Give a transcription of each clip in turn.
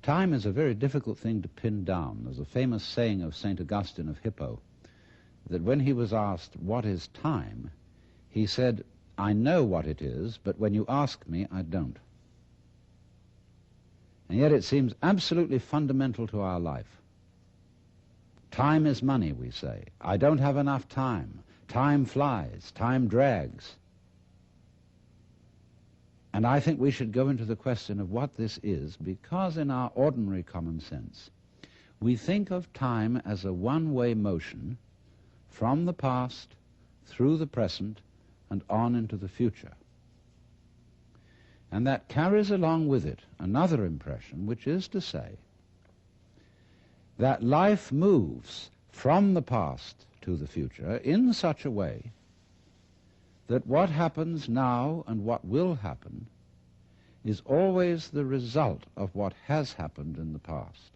Time is a very difficult thing to pin down. There's a famous saying of St. Augustine of Hippo that when he was asked, "What is time?" he said, "I know what it is, but when you ask me, I don't." And yet it seems absolutely fundamental to our life. Time is money, we say. I don't have enough time. Time flies. Time drags. And I think we should go into the question of what this is, because in our ordinary common sense, we think of time as a one-way motion from the past, through the present, and on into the future. And that carries along with it another impression, which is to say that life moves from the past to the future in such a way that what happens now and what will happen is always the result of what has happened in the past.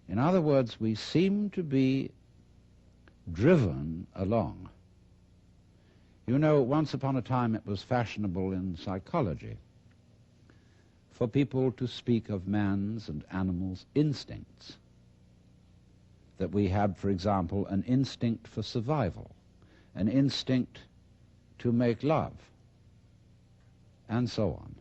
In other words, we seem to be driven along. You know, once upon a time it was fashionable in psychology for people to speak of man's and animals' instincts. That we had, for example, an instinct for survival, an instinct to make love, and so on.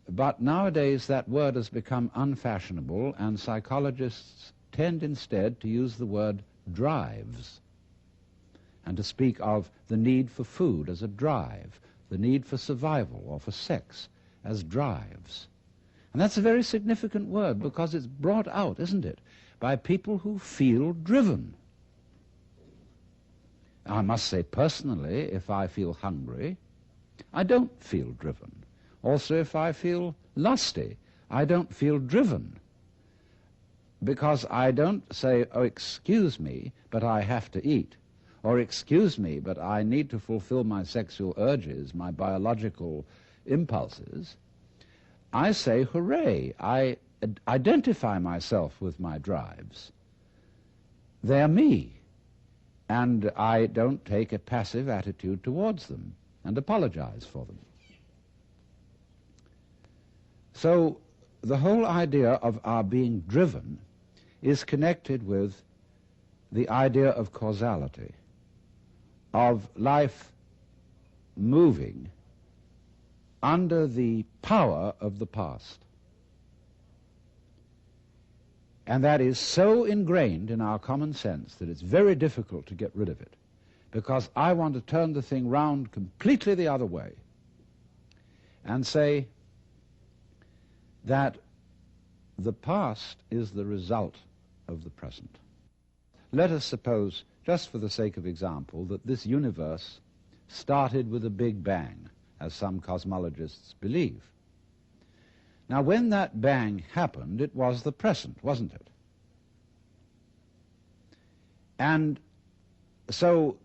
But nowadays that word has become unfashionable, and psychologists tend instead to use the word drives, and to speak of the need for food as a drive, the need for survival or for sex as drives. And that's a very significant word, because it's brought out, isn't it, by people who feel driven. I must say personally, if I feel hungry, I don't feel driven. Also, if I feel lusty, I don't feel driven, because I don't say, "Oh, excuse me, but I have to eat," or "Excuse me, but I need to fulfill my sexual urges, my biological impulses." I say, "Hooray, I identify myself with my drives. They're me," and I don't take a passive attitude towards them and apologize for them. So the whole idea of our being driven is connected with the idea of causality, of life moving under the power of the past. And that is so ingrained in our common sense that it's very difficult to get rid of it, because I want to turn the thing round completely the other way and say that the past is the result of the present. Let us suppose, just for the sake of example, that this universe started with a big bang, as some cosmologists believe. Now, when that bang happened, it was the present, wasn't it? And so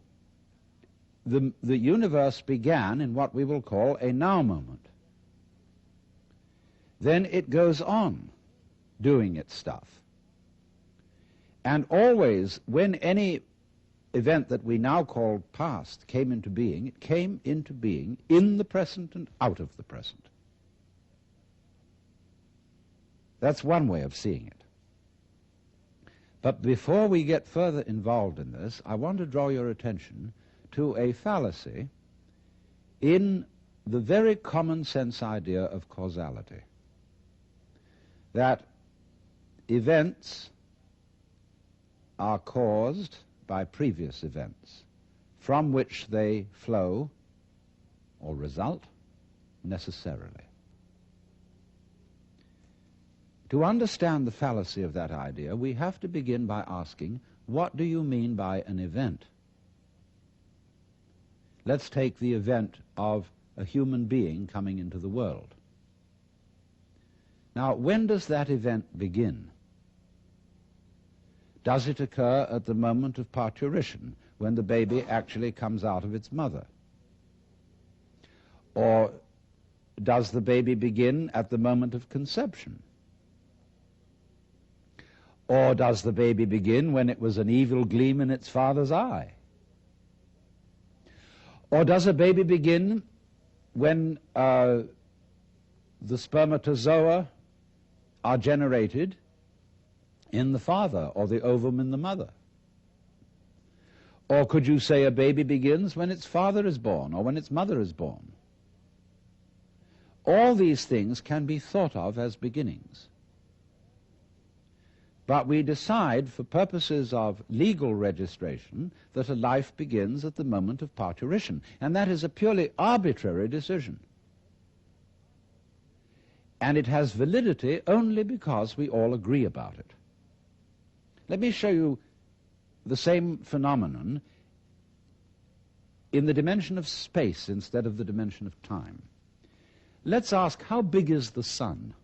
the universe began in what we will call a now moment. Then it goes on doing its stuff. And always, when any event that we now call past came into being, it came into being in the present and out of the present. That's one way of seeing it. But before we get further involved in this, I want to draw your attention to a fallacy in the very common sense idea of causality. That events are caused by previous events, from which they flow or result necessarily. To understand the fallacy of that idea, we have to begin by asking, what do you mean by an event? Let's take the event of a human being coming into the world. Now, when does that event begin? Does it occur at the moment of parturition, when the baby actually comes out of its mother? Or does the baby begin at the moment of conception? Or does the baby begin when it was an evil gleam in its father's eye? Or does a baby begin when the spermatozoa are generated in the father, or the ovum in the mother. Or could you say a baby begins when its father is born, or when its mother is born? All these things can be thought of as beginnings. But we decide, for purposes of legal registration, that a life begins at the moment of parturition, and that is a purely arbitrary decision. And it has validity only because we all agree about it. Let me show you the same phenomenon in the dimension of space instead of the dimension of time. Let's ask, how big is the sun?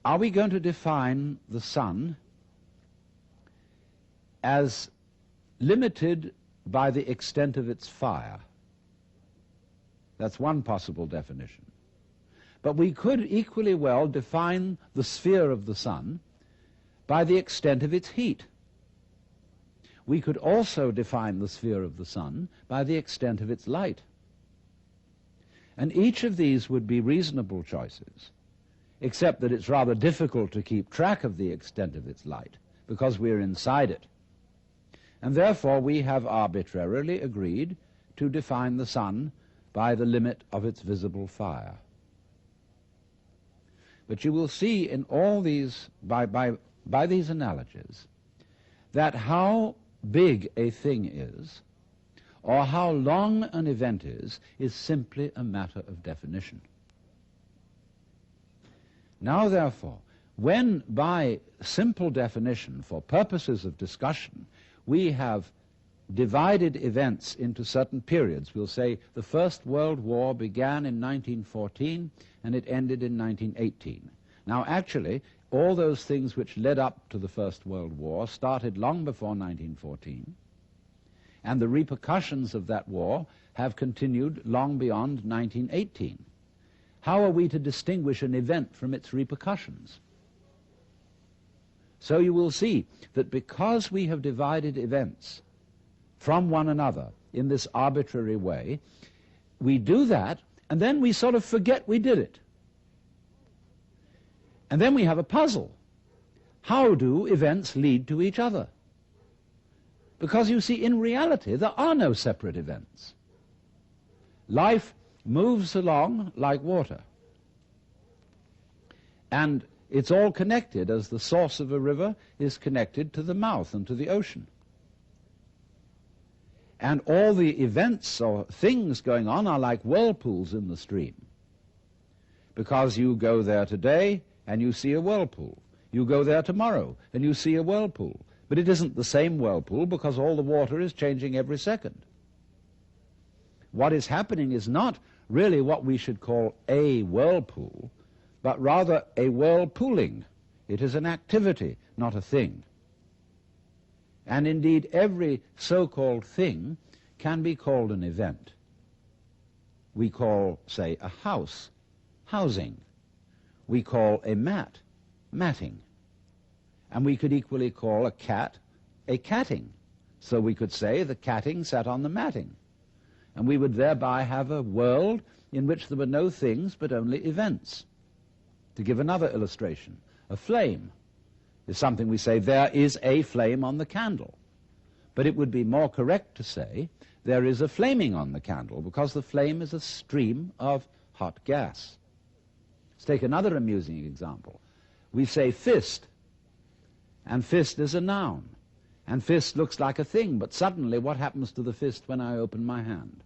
Are we going to define the sun as limited by the extent of its fire? That's one possible definition. But we could equally well define the sphere of the sun by the extent of its heat. We could also define the sphere of the sun by the extent of its light. And each of these would be reasonable choices, except that it's rather difficult to keep track of the extent of its light, because we're inside it. And therefore we have arbitrarily agreed to define the sun by the limit of its visible fire. But you will see in all these, by these analogies, that how big a thing is, or how long an event is simply a matter of definition. Now, therefore, when by simple definition, for purposes of discussion, we have divided events into certain periods, we'll say the First World War began in 1914 and it ended in 1918. Now, actually, all those things which led up to the First World War started long before 1914, and the repercussions of that war have continued long beyond 1918. How are we to distinguish an event from its repercussions? So you will see that because we have divided events from one another in this arbitrary way, we do that, and then we sort of forget we did it. And then we have a puzzle. How do events lead to each other? Because you see, in reality, there are no separate events. Life moves along like water. And it's all connected, as the source of a river is connected to the mouth and to the ocean. And all the events or things going on are like whirlpools in the stream. Because you go there today and you see a whirlpool. You go there tomorrow and you see a whirlpool. But it isn't the same whirlpool because all the water is changing every second. What is happening is not really what we should call a whirlpool, but rather a whirlpooling. It is an activity, not a thing. And indeed, every so-called thing can be called an event. We call, say, a house, housing. We call a mat, matting. And we could equally call a cat, a catting. So we could say the catting sat on the matting. And we would thereby have a world in which there were no things but only events. To give another illustration, a flame is something we say, there is a flame on the candle. But it would be more correct to say, there is a flaming on the candle, because the flame is a stream of hot gas. Let's take another amusing example. We say fist, and fist is a noun. And fist looks like a thing, but suddenly what happens to the fist when I open my hand?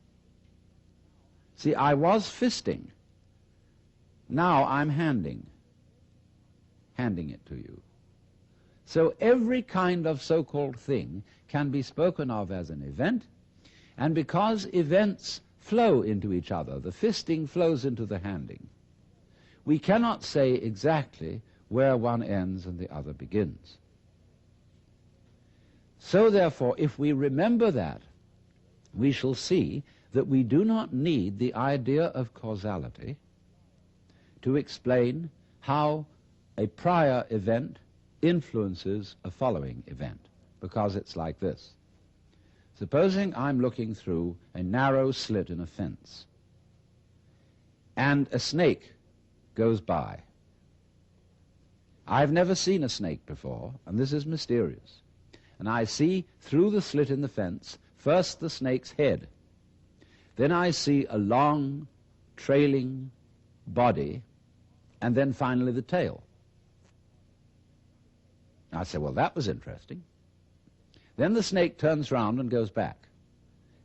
See, I was fisting. Now I'm handing it to you. So every kind of so-called thing can be spoken of as an event, and because events flow into each other, the fisting flows into the handing, we cannot say exactly where one ends and the other begins. So therefore, if we remember that, we shall see that we do not need the idea of causality to explain how a prior event influences a following event, because it's like this. Supposing I'm looking through a narrow slit in a fence, and a snake goes by I've never seen a snake before, and this is mysterious. And I see through the slit in the fence first the snake's head. Then I see a long, trailing body, and then finally the tail. I say, well, that was interesting. Then the snake turns round and goes back.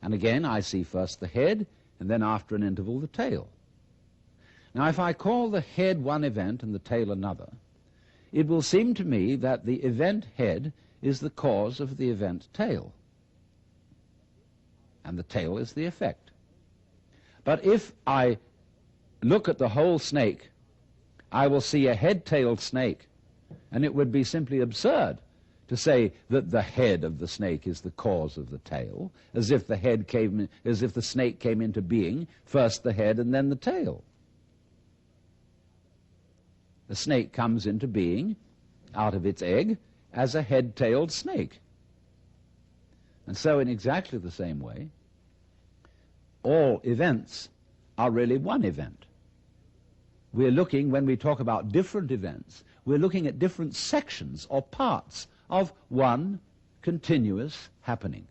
And again I see first the head, and then after an interval the tail. Now if I call the head one event and the tail another, it will seem to me that the event head is the cause of the event tail, and the tail is the effect. But if I look at the whole snake, I will see a head-tailed snake, and it would be simply absurd to say that the head of the snake is the cause of the tail, as if the snake came into being, first the head and then the tail. The snake comes into being out of its egg as a head-tailed snake. And so in exactly the same way, all events are really one event. We're looking, when we talk about different events, we're looking at different sections or parts of one continuous happening.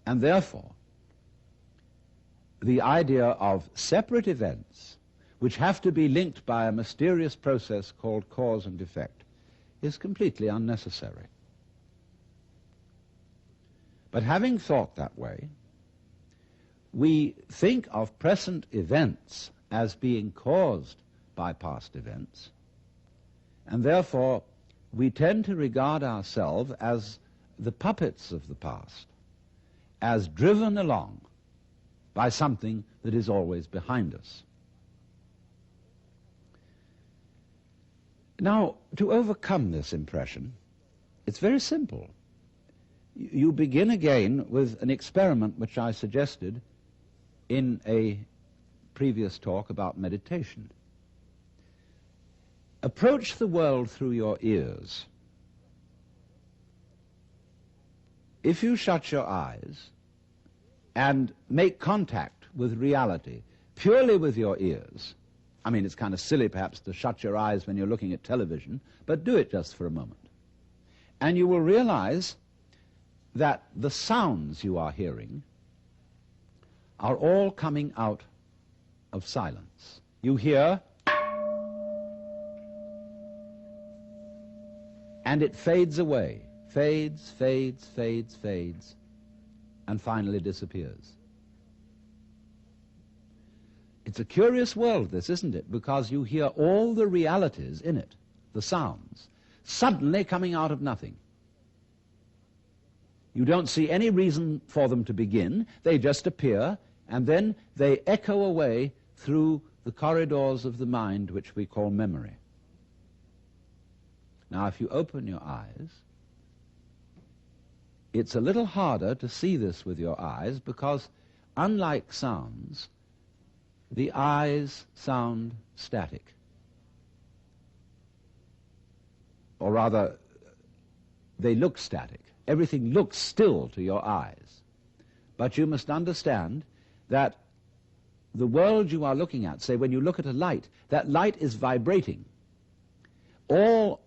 And therefore, the idea of separate events which have to be linked by a mysterious process called cause and effect is completely unnecessary. But having thought that way, we think of present events as being caused by past events, and therefore we tend to regard ourselves as the puppets of the past, as driven along by something that is always behind us. Now, to overcome this impression, it's very simple. You begin again with an experiment which I suggested in a previous talk about meditation. Approach the world through your ears. If you shut your eyes and make contact with reality purely with your ears, I mean, it's kind of silly perhaps to shut your eyes when you're looking at television, but do it just for a moment. And you will realize that the sounds you are hearing are all coming out of silence. You hear, and it fades away, fades, fades, fades, fades, and finally disappears. It's a curious world, this, isn't it? Because you hear all the realities in it, the sounds, suddenly coming out of nothing. You don't see any reason for them to begin. They just appear, and then they echo away through the corridors of the mind, which we call memory. Now, if you open your eyes, it's a little harder to see this with your eyes because, unlike sounds, the eyes sound static. Or rather, they look static. Everything looks still to your eyes. But you must understand that the world you are looking at, say when you look at a light, that light is vibrating. All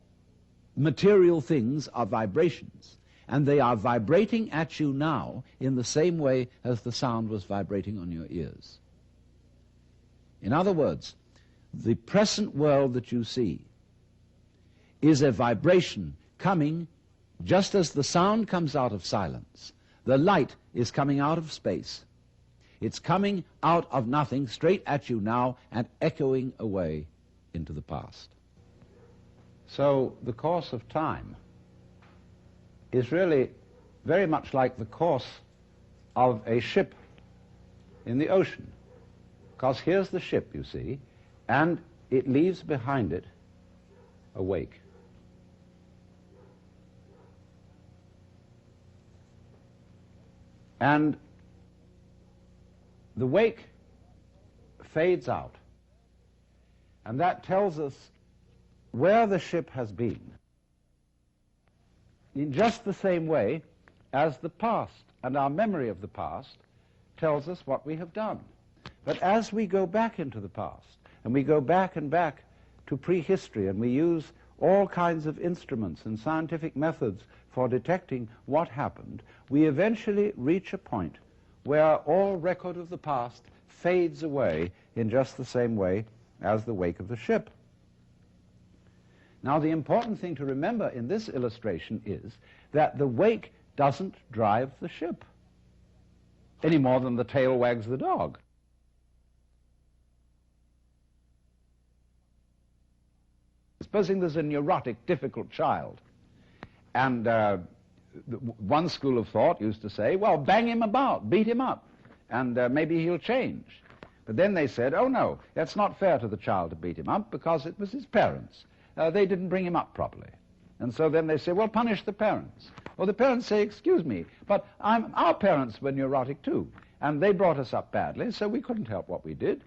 material things are vibrations, and they are vibrating at you now in the same way as the sound was vibrating on your ears. In other words, the present world that you see is a vibration coming just as the sound comes out of silence. The light is coming out of space. It's coming out of nothing straight at you now and echoing away into the past. So the course of time is really very much like the course of a ship in the ocean. Because here's the ship, you see, and it leaves behind it a wake. And the wake fades out, and that tells us where the ship has been, in just the same way as the past and our memory of the past tells us what we have done. But as we go back into the past, and we go back and back to prehistory and we use all kinds of instruments and scientific methods for detecting what happened, we eventually reach a point where all record of the past fades away in just the same way as the wake of the ship. Now, the important thing to remember in this illustration is that the wake doesn't drive the ship any more than the tail wags the dog. Supposing there's a neurotic, difficult child, and one school of thought used to say, well, bang him about, beat him up, and maybe he'll change. But then they said, oh no, that's not fair to the child to beat him up because it was his parents. They didn't bring him up properly. And so then they say, well, punish the parents. Or the parents say, excuse me, but our parents were neurotic too, and they brought us up badly, so we couldn't help what we did.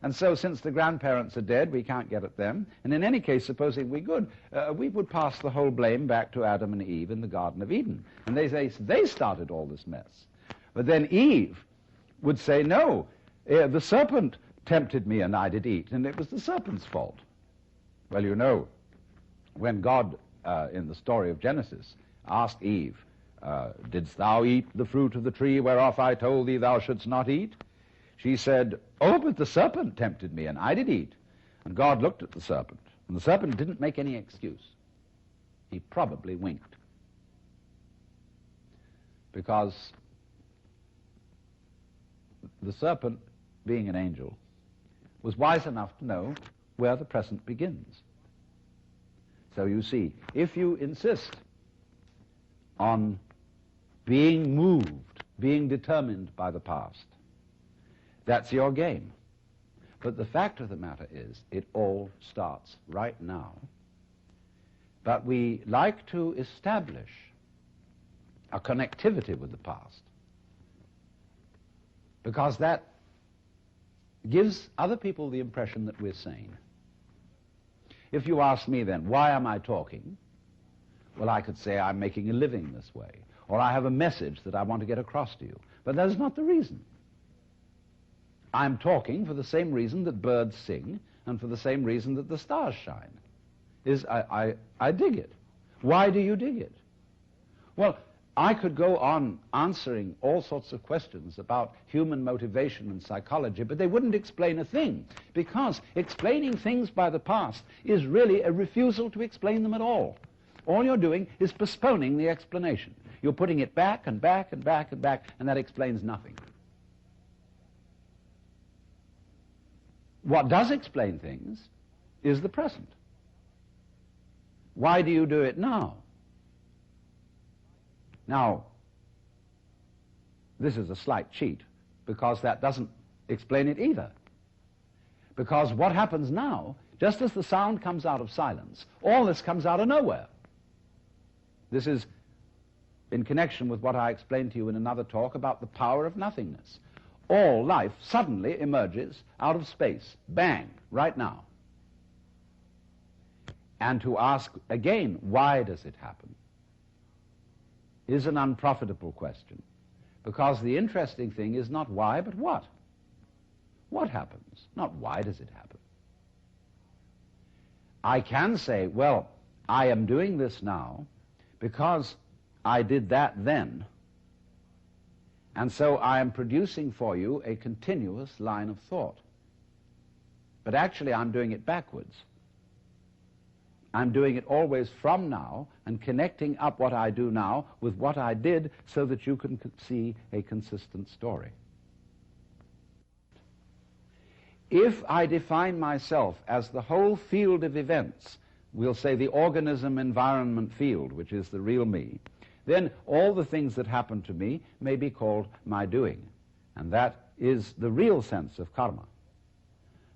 And so since the grandparents are dead, we can't get at them. And in any case, supposing we could, we would pass the whole blame back to Adam and Eve in the Garden of Eden. And they say they started all this mess. But then Eve would say, no, the serpent tempted me and I did eat, and it was the serpent's fault. Well, you know, when God, in the story of Genesis, asked Eve, didst thou eat the fruit of the tree whereof I told thee thou shouldst not eat? She said, oh, but the serpent tempted me, and I did eat. And God looked at the serpent, and the serpent didn't make any excuse. He probably winked. Because the serpent, being an angel, was wise enough to know where the present begins. So you see, if you insist on being moved, being determined by the past, that's your game. But the fact of the matter is, it all starts right now. But we like to establish a connectivity with the past because that gives other people the impression that we're sane. If you ask me then, why am I talking? Well, I could say I'm making a living this way, or I have a message that I want to get across to you. But that is not the reason. I'm talking for the same reason that birds sing and for the same reason that the stars shine. I dig it. Why do you dig it? Well, I could go on answering all sorts of questions about human motivation and psychology, but they wouldn't explain a thing, because explaining things by the past is really a refusal to explain them at all. All you're doing is postponing the explanation. You're putting it back and back and back and back, and that explains nothing. What does explain things is the present. Why do you do it now? Now, this is a slight cheat, because that doesn't explain it either. Because what happens now, just as the sound comes out of silence, all this comes out of nowhere. This is in connection with what I explained to you in another talk about the power of nothingness. All life suddenly emerges out of space, bang, right now. And to ask again, why does it happen, is an unprofitable question, because the interesting thing is not why, but what. What happens? Not why does it happen. I can say, well, I am doing this now because I did that then, and so I am producing for you a continuous line of thought. But actually I'm doing it backwards. I'm doing it always from now and connecting up what I do now with what I did so that you can see a consistent story. If I define myself as the whole field of events, we'll say the organism-environment field, which is the real me, then all the things that happen to me may be called my doing. And that is the real sense of karma.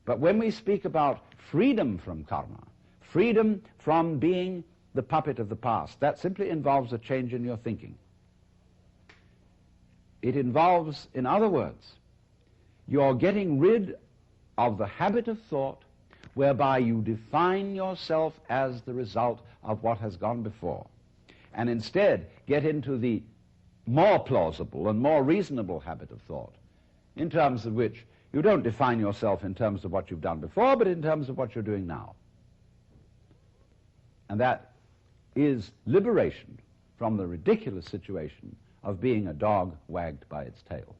But when we speak about freedom from karma, freedom from being the puppet of the past, that simply involves a change in your thinking. It involves, in other words, you're getting rid of the habit of thought whereby you define yourself as the result of what has gone before, and instead get into the more plausible and more reasonable habit of thought, in terms of which you don't define yourself in terms of what you've done before, but in terms of what you're doing now. And that is liberation from the ridiculous situation of being a dog wagged by its tail.